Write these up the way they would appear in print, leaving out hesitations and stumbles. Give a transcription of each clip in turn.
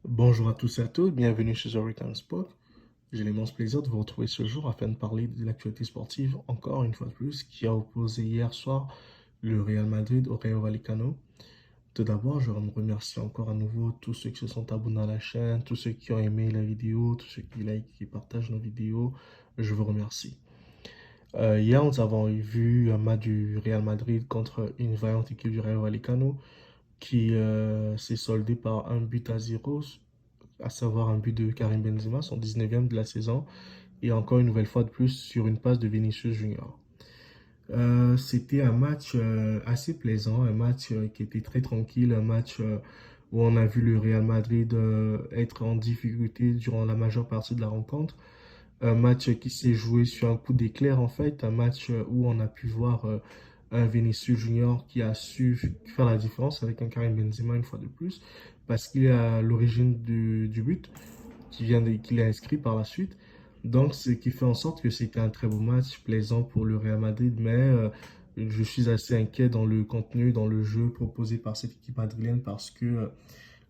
Bonjour à tous et à toutes, bienvenue chez Time Sport. J'ai l'immense plaisir de vous retrouver ce jour afin de parler de l'actualité sportive, encore une fois de plus, qui a opposé hier soir le Real Madrid au Rayo Vallecano. Tout d'abord, je me remercie encore à nouveau tous ceux qui se sont abonnés à la chaîne, tous ceux qui ont aimé la vidéo, tous ceux qui like, qui partagent nos vidéos. Je vous remercie. Hier, nous avons vu un match du Real Madrid contre une vaillante équipe du Rayo Vallecano qui s'est soldé par un but à zéro, à savoir un but de Karim Benzema, son 19e de la saison, et encore une nouvelle fois de plus sur une passe de Vinicius Junior. C'était un match assez plaisant, un match qui était très tranquille, un match où on a vu le Real Madrid être en difficulté durant la majeure partie de la rencontre. Un match qui s'est joué sur un coup d'éclair en fait, un match où on a pu voir un Vinicius Junior qui a su faire la différence avec un Karim Benzema une fois de plus, parce qu'il est à l'origine du but qu'il a inscrit par la suite. Donc, ce qui fait en sorte que c'était un très beau match, plaisant pour le Real Madrid, mais je suis assez inquiet dans le contenu, dans le jeu proposé par cette équipe madrilène parce que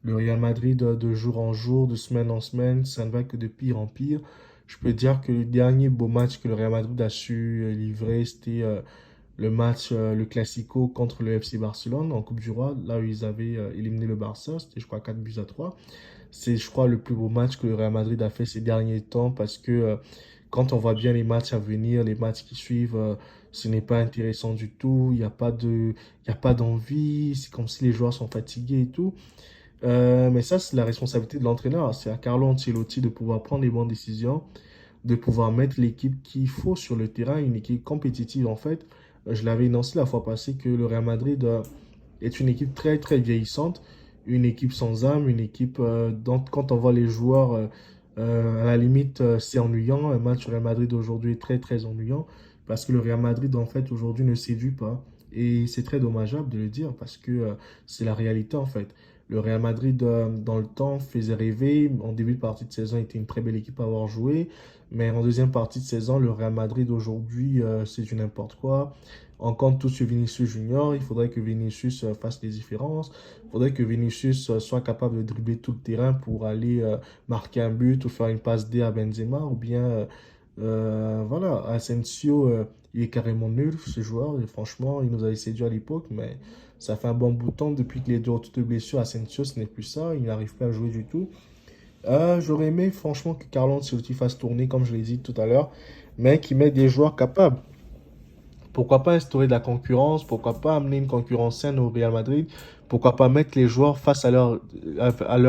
le Real Madrid, de jour en jour, de semaine en semaine, ça ne va que de pire en pire. Je peux dire que le dernier beau match que le Real Madrid a su livrer, c'était le match, le Classico contre le FC Barcelone en Coupe du Roi, là où ils avaient éliminé le Barça, c'était je crois 4 buts à 3. C'est, je crois, le plus beau match que le Real Madrid a fait ces derniers temps parce que quand on voit bien les matchs à venir, les matchs qui suivent, ce n'est pas intéressant du tout. Il y a pas d'envie. C'est comme si les joueurs sont fatigués et tout. Mais ça, c'est la responsabilité de l'entraîneur. C'est à Carlo Ancelotti de pouvoir prendre les bonnes décisions, de pouvoir mettre l'équipe qu'il faut sur le terrain, une équipe compétitive en fait. Je l'avais énoncé la fois passée que le Real Madrid est une équipe très très vieillissante, une équipe sans âme, une équipe dont quand on voit les joueurs, à la limite, c'est ennuyant. Un match Real Madrid aujourd'hui est très très ennuyant parce que le Real Madrid en fait aujourd'hui ne séduit pas. Et c'est très dommageable de le dire parce que c'est la réalité en fait. Le Real Madrid, dans le temps, faisait rêver. En début de partie de saison, était une très belle équipe à avoir joué. Mais en deuxième partie de saison, le Real Madrid aujourd'hui, c'est du n'importe quoi. On compte tout sur Vinicius Junior. Il faudrait que Vinicius fasse les différences. Il faudrait que Vinicius soit capable de dribbler tout le terrain pour aller marquer un but ou faire une passe D à Benzema. Ou bien, voilà, Asensio, il est carrément nul, ce joueur. Et franchement, il nous avait séduit à l'époque, mais ça fait un bon bout de temps depuis qu'il est de retour de blessure. Asensio, ce n'est plus ça. Il n'arrive plus à jouer du tout. J'aurais aimé, franchement, que Carlo Ancelotti fasse tourner, comme je l'ai dit tout à l'heure, mais qu'il mette des joueurs capables. Pourquoi pas instaurer de la concurrence? Pourquoi pas amener une concurrence saine au Real Madrid? Pourquoi pas mettre les joueurs face à leur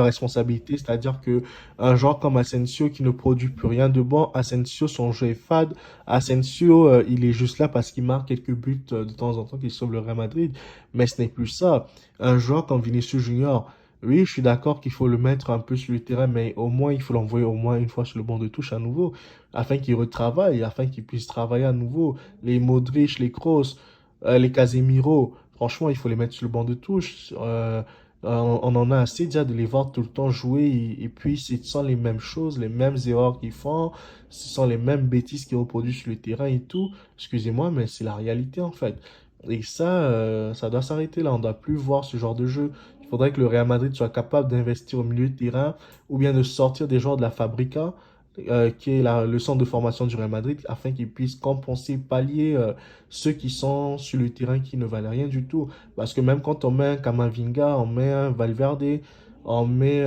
responsabilité? C'est-à-dire que un joueur comme Asensio qui ne produit plus rien de bon, Asensio, son jeu est fade. Asensio, il est juste là parce qu'il marque quelques buts de temps en temps, qu'il sauve le Real Madrid. Mais ce n'est plus ça. Un joueur comme Vinicius Junior, oui, je suis d'accord qu'il faut le mettre un peu sur le terrain, mais au moins, il faut l'envoyer au moins une fois sur le banc de touche à nouveau, afin qu'il retravaille, afin qu'il puisse travailler à nouveau. Les Modric, les Kroos, les Casemiro, franchement, il faut les mettre sur le banc de touche. On en a assez déjà de les voir tout le temps jouer et puis ce sont les mêmes choses, les mêmes erreurs qu'ils font, ce sont les mêmes bêtises qu'ils reproduisent sur le terrain et tout. Excusez-moi, mais c'est la réalité en fait. Et ça doit s'arrêter là. On ne doit plus voir ce genre de jeu. Il faudrait que le Real Madrid soit capable d'investir au milieu de terrain ou bien de sortir des joueurs de la Fabrica qui est le centre de formation du Real Madrid, afin qu'ils puissent compenser, pallier ceux qui sont sur le terrain qui ne valent rien du tout. Parce que même quand on met un Kamavinga, on met un Valverde, on met,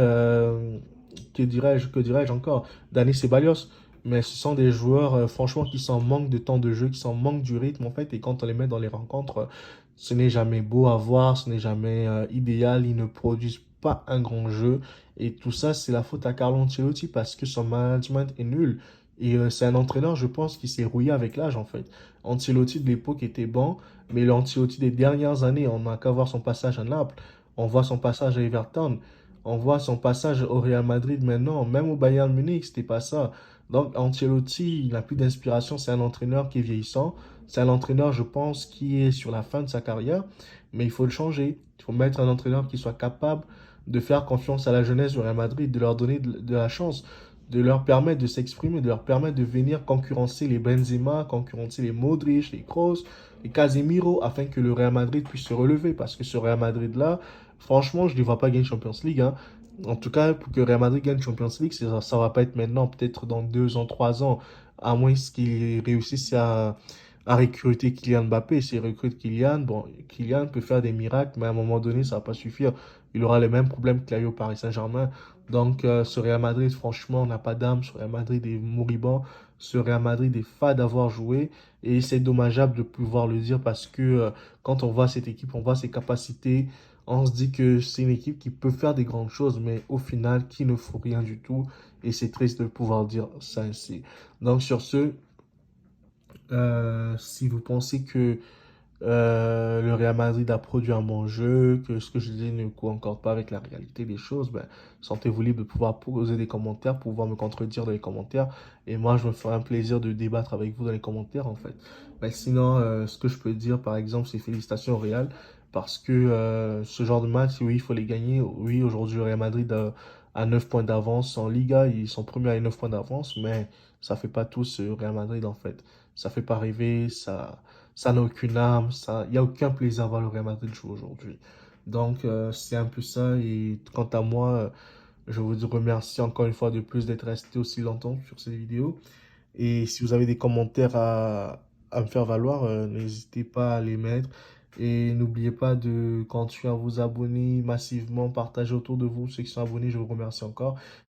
que dirais-je encore, Dani Ceballos. Mais ce sont des joueurs, franchement, qui s'en manquent de temps de jeu, qui s'en manquent du rythme, en fait. Et quand on les met dans les rencontres, ce n'est jamais beau à voir, ce n'est jamais idéal. Ils ne produisent pas un grand jeu. Et tout ça, c'est la faute à Carlo Ancelotti parce que son management est nul. Et c'est un entraîneur, je pense, qui s'est rouillé avec l'âge, en fait. Ancelotti de l'époque était bon, mais l'Ancelotti des dernières années, on n'a qu'à voir son passage à Naples, on voit son passage à Everton, on voit son passage au Real Madrid maintenant, même au Bayern Munich, c'était pas ça. Donc Ancelotti, il n'a plus d'inspiration, c'est un entraîneur qui est vieillissant, c'est un entraîneur, je pense, qui est sur la fin de sa carrière, mais il faut le changer. Il faut mettre un entraîneur qui soit capable de faire confiance à la jeunesse du Real Madrid, de leur donner de la chance, de leur permettre de s'exprimer, de leur permettre de venir concurrencer les Benzema, concurrencer les Modric, les Kroos, les Casemiro, afin que le Real Madrid puisse se relever. Parce que ce Real Madrid-là, franchement, je ne les vois pas gagner Champions League, hein. En tout cas, pour que Real Madrid gagne Champions League, ça va pas être maintenant, peut-être dans 2 ans, 3 ans, à moins qu'ils réussissent à recruter Kylian Mbappé. S'ils recrutent Kylian, bon, Kylian peut faire des miracles, mais à un moment donné, ça va pas suffire. Il aura les mêmes problèmes qu'il a eu au Paris Saint-Germain. Donc, ce Real Madrid, franchement, n'a pas d'âme. Ce Real Madrid est moribond. Ce Real Madrid est fade d'avoir joué. Et c'est dommageable de pouvoir le dire parce que quand on voit cette équipe, on voit ses capacités, on se dit que c'est une équipe qui peut faire des grandes choses, mais au final, qui ne faut rien du tout. Et c'est triste de pouvoir dire ça ainsi. Donc, sur ce, si vous pensez que le Real Madrid a produit un bon jeu, que ce que je dis ne concorde pas avec la réalité des choses, ben, sentez-vous libre de pouvoir poser des commentaires, pouvoir me contredire dans les commentaires. Et moi, je me ferai un plaisir de débattre avec vous dans les commentaires, en fait. Ben, sinon, ce que je peux dire, par exemple, c'est félicitations au Real, parce que ce genre de match, oui, il faut les gagner. Oui, aujourd'hui, le Real Madrid a 9 points d'avance en Liga, ils sont premiers à 9 points d'avance, mais ça fait pas tout ce Real Madrid, en fait. Ça fait pas rêver, ça n'a aucune âme, ça, il n'y a aucun plaisir à voir le Real Madrid jouer aujourd'hui. Donc, c'est un peu ça. Et quant à moi, je vous remercie encore une fois de plus d'être resté aussi longtemps sur cette vidéo. Et si vous avez des commentaires à me faire valoir, n'hésitez pas à les mettre. Et n'oubliez pas de continuer à vous abonner massivement, partager autour de vous ceux qui sont abonnés. Je vous remercie encore.